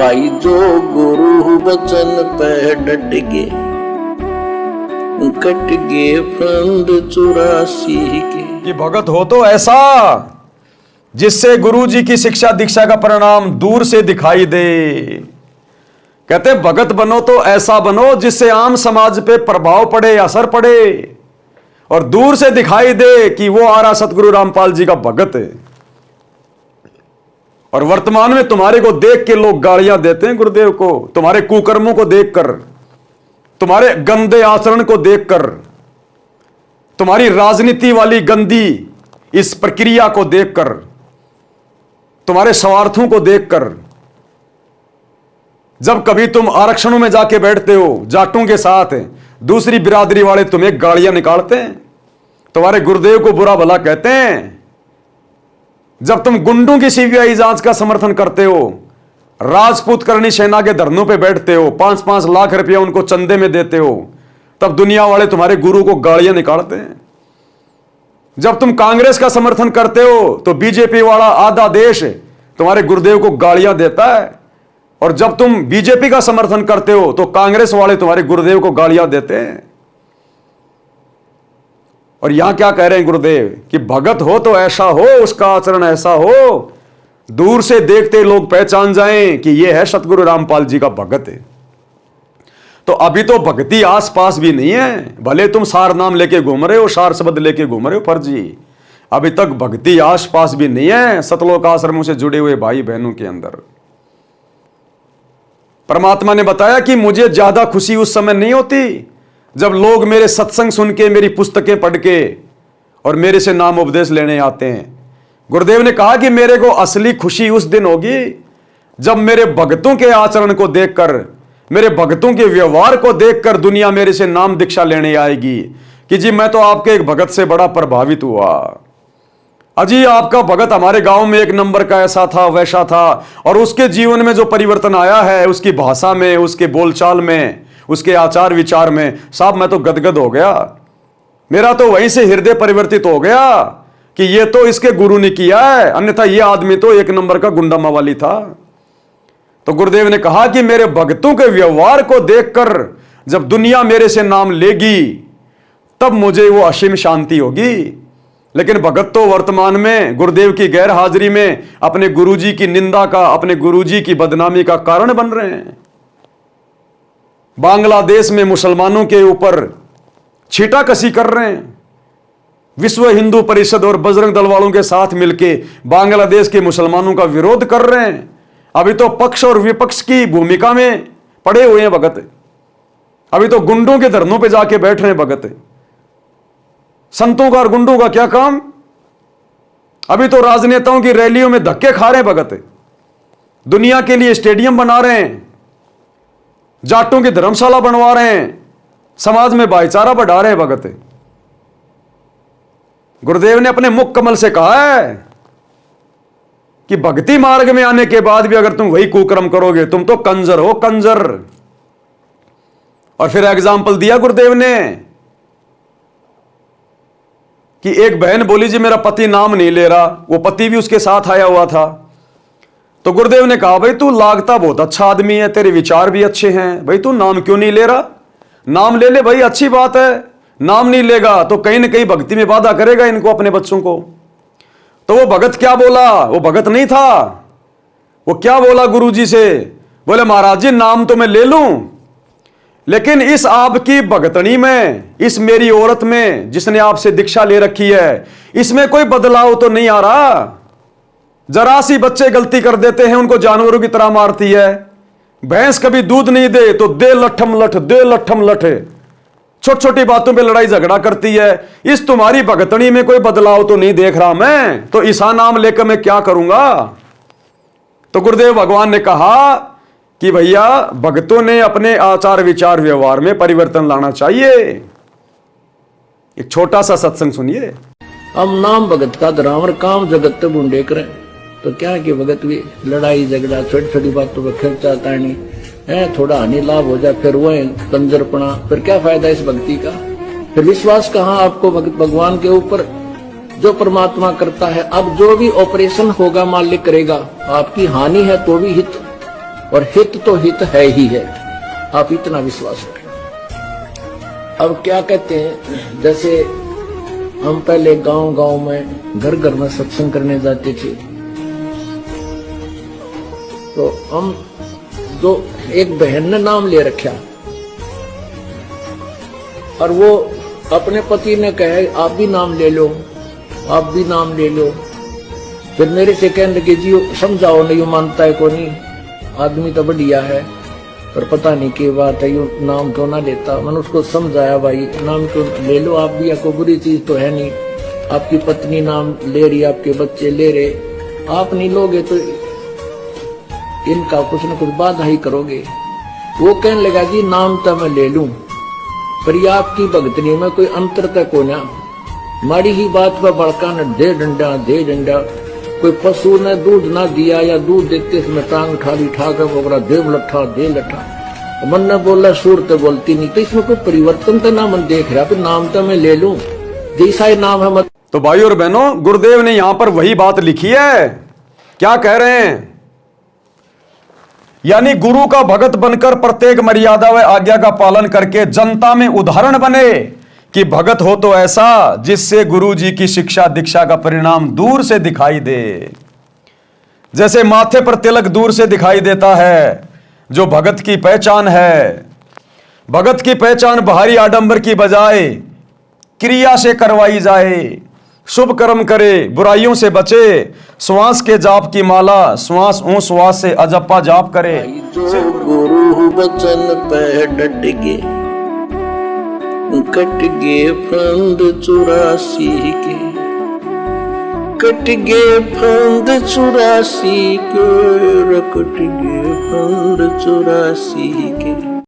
भाई जो गुरु वचन पे डट गे, कट गे फंद 84 के। कि भगत हो तो ऐसा जिससे गुरु जी की शिक्षा दीक्षा का परिणाम दूर से दिखाई दे। कहते भगत बनो तो ऐसा बनो जिससे आम समाज पे प्रभाव पड़े, असर पड़े और दूर से दिखाई दे कि वो आरा सतगुरु रामपाल जी का भगत है। और वर्तमान में तुम्हारे को देख के लोग गालियां देते हैं गुरुदेव को, तुम्हारे कुकर्मों को देखकर, तुम्हारे गंदे आचरण को देखकर, तुम्हारी राजनीति वाली गंदी इस प्रक्रिया को देखकर, तुम्हारे स्वार्थों को देखकर। जब कभी तुम आरक्षणों में जाके बैठते हो जाटों के साथ, दूसरी बिरादरी वाले तुम्हें गालियां निकालते हैं, तुम्हारे गुरुदेव को बुरा भला कहते हैं। जब तुम गुंडों की सीबीआई जांच का समर्थन करते हो, राजपूत करनी सेना के धरनों पे बैठते हो, 5-5 लाख रुपया उनको चंदे में देते हो, तब दुनिया वाले तुम्हारे गुरु को गालियां निकालते हैं। जब तुम कांग्रेस का समर्थन करते हो तो बीजेपी वाला आधा देश तुम्हारे गुरुदेव को गालियां देता है, और जब तुम बीजेपी का समर्थन करते हो तो कांग्रेस वाले तुम्हारे गुरुदेव को गालियां देते हैं। और यहां क्या कह रहे हैं गुरुदेव कि भगत हो तो ऐसा हो, उसका आचरण ऐसा हो, दूर से देखते लोग पहचान जाएं कि यह है सतगुरु रामपाल जी का भगत है। तो अभी तो भक्ति आस पास भी नहीं है, भले तुम सार नाम लेके घूम रहे हो, सार शब्द लेके घूम रहे हो फर्जी, अभी तक भक्ति आस पास भी नहीं है सतलोक आश्रमों से जुड़े हुए भाई बहनों के अंदर। परमात्मा ने बताया कि मुझे ज्यादा खुशी उस समय नहीं होती जब लोग मेरे सत्संग सुन के, मेरी पुस्तकें पढ़ के और मेरे से नाम उपदेश लेने आते हैं। गुरुदेव ने कहा कि मेरे को असली खुशी उस दिन होगी जब मेरे भक्तों के आचरण को देखकर, मेरे भक्तों के व्यवहार को देखकर दुनिया मेरे से नाम दीक्षा लेने आएगी कि जी मैं तो आपके एक भगत से बड़ा प्रभावित हुआ। अजी आपका भगत हमारे गांव में एक नंबर का ऐसा था वैसा था, और उसके जीवन में जो परिवर्तन आया है, उसकी भाषा में, उसके बोलचाल में, उसके आचार विचार में, साहब मैं तो गदगद हो गया। मेरा तो वहीं से हृदय परिवर्तित हो गया कि ये तो इसके गुरु ने किया है, अन्यथा ये आदमी तो एक नंबर का गुंडा मवाली था। तो गुरुदेव ने कहा कि मेरे भक्तों के व्यवहार को देखकर जब दुनिया मेरे से नाम लेगी तब मुझे वो असीम शांति होगी। लेकिन भगत तो वर्तमान में गुरुदेव की गैर हाजिरी में अपने गुरुजी की निंदा का, अपने गुरुजी की बदनामी का कारण बन रहे हैं। बांग्लादेश में मुसलमानों के ऊपर छीटाकशी कर रहे हैं। विश्व हिंदू परिषद और बजरंग दल वालों के साथ मिलकर बांग्लादेश के मुसलमानों का विरोध कर रहे हैं। अभी तो पक्ष और विपक्ष की भूमिका में पड़े हुए हैं भगत। अभी तो गुंडों के धरनों पे जाके बैठ रहे हैं भगत। संतों का और गुंडों का क्या काम? अभी तो राजनेताओं की रैलियों में धक्के खा रहे हैं भगत। दुनिया के लिए स्टेडियम बना रहे हैं, जाटों की धर्मशाला बनवा रहे हैं, समाज में भाईचारा बढ़ा रहे हैं भगत। गुरुदेव ने अपने मुख कमल से कहा है कि भक्ति मार्ग में आने के बाद भी अगर तुम वही कुकर्म करोगे तुम तो कंजर हो, कंजर। और फिर एग्जाम्पल दिया गुरुदेव ने कि एक बहन बोली जी मेरा पति नाम नहीं ले रहा, वो पति भी उसके साथ आया हुआ था। तो गुरुदेव ने कहा भाई तू लागता बहुत अच्छा आदमी है, तेरे विचार भी अच्छे हैं, भाई तू नाम क्यों नहीं ले रहा? नाम ले ले भाई, अच्छी बात है। नाम नहीं लेगा तो कहीं ना कहीं भक्ति में बाधा करेगा इनको, अपने बच्चों को। तो वो भगत क्या बोला? वो भगत नहीं था। वो क्या बोला गुरुजी से? बोले महाराज जी नाम तो मैं ले लूं, लेकिन इस आपकी भगतनी में, इस मेरी औरत में जिसने आपसे दीक्षा ले रखी है, इसमें कोई बदलाव तो नहीं आ रहा। जरा सी बच्चे गलती कर देते हैं उनको जानवरों की तरह मारती है। भैंस कभी दूध नहीं दे तो दे लठम लठ, दे लठम लठ, छोटी छोटी बातों पे लड़ाई झगड़ा करती है। इस तुम्हारी भगतनी में कोई बदलाव तो नहीं देख रहा मैं, तो ईसा नाम लेकर मैं क्या करूंगा? तो गुरुदेव भगवान ने कहा कि भैया भक्तों ने अपने आचार विचार व्यवहार में परिवर्तन लाना चाहिए। एक छोटा सा सत्संग सुनिए। अब नाम भगत का धरावर काम जगत तो बूंदे करें तो क्या कि भगत भी लड़ाई झगड़ा छोटी छोटी बातों पर खर्चा तानी है, थोड़ा हानि लाभ हो जाए फिर वो कंजरपना, फिर क्या फायदा इस भक्ति का? फिर विश्वास कहाँ आपको भगवान के ऊपर जो परमात्मा करता है? अब जो भी ऑपरेशन होगा मालिक करेगा, आपकी हानि है तो भी हित, और हित तो हित है ही है, आप इतना विश्वास रखें। अब क्या कहते हैं, जैसे हम पहले गांव गांव में घर घर में सत्संग करने जाते थे, तो हम जो एक बहन ने नाम ले रखा और वो अपने पति ने कहे आप भी नाम ले लो, आप भी नाम ले लो। फिर मेरे से कहने लगे जी समझाओ, नहीं मानता है को नहीं, आदमी तो बढ़िया है पर पता नहीं क्या बात है, यू नाम क्यों ना लेता। मैंने उसको समझाया भाई नाम क्यों ले लो आप भी, कोई बुरी चीज तो है नहीं, आपकी पत्नी नाम ले रही, आपके बच्चे ले रहे, आप नहीं लोगे तो इनका कुछ न कुछ बाधा ही करोगे। वो कहने लगा जी नाम तो मैं ले लूं पर ये आपकी भक्तनी में कोई अंतर तक हो ना, माड़ी ही बात पर बड़का न दे डंडा। कोई पशु ने दूध ना दिया या दूध देते समय टांग ठाली ठाकर बोगरा दे लठा। मन ने बोला सूरत बोलती नहीं, तो इसमें कोई परिवर्तन तो ना मन देख रहा, फिर नाम तो मैं ले लूं जैसा ही नाम है। तो भाई और बहनों, गुरुदेव ने यहां पर वही बात लिखी है। क्या कह रहे हैं? यानी गुरु का भगत बनकर प्रत्येक मर्यादा व आज्ञा का पालन करके जनता में उदाहरण बने कि भगत हो तो ऐसा जिससे गुरु जी की शिक्षा दीक्षा का परिणाम दूर से दिखाई दे। जैसे माथे पर तिलक दूर से दिखाई देता है, जो भगत की पहचान है। भगत की पहचान बाहरी आडंबर की बजाय क्रिया से करवाई जाए। शुभ कर्म करे, बुराइयों से बचे, श्वास के जाप की माला श्वास ऊं श्वास से अजप्पा जाप करे। जो गुरु बचन पे डट गे, कट गे फंद 84 के, कट गे फंद 84 के, कट गे फंद 84 के।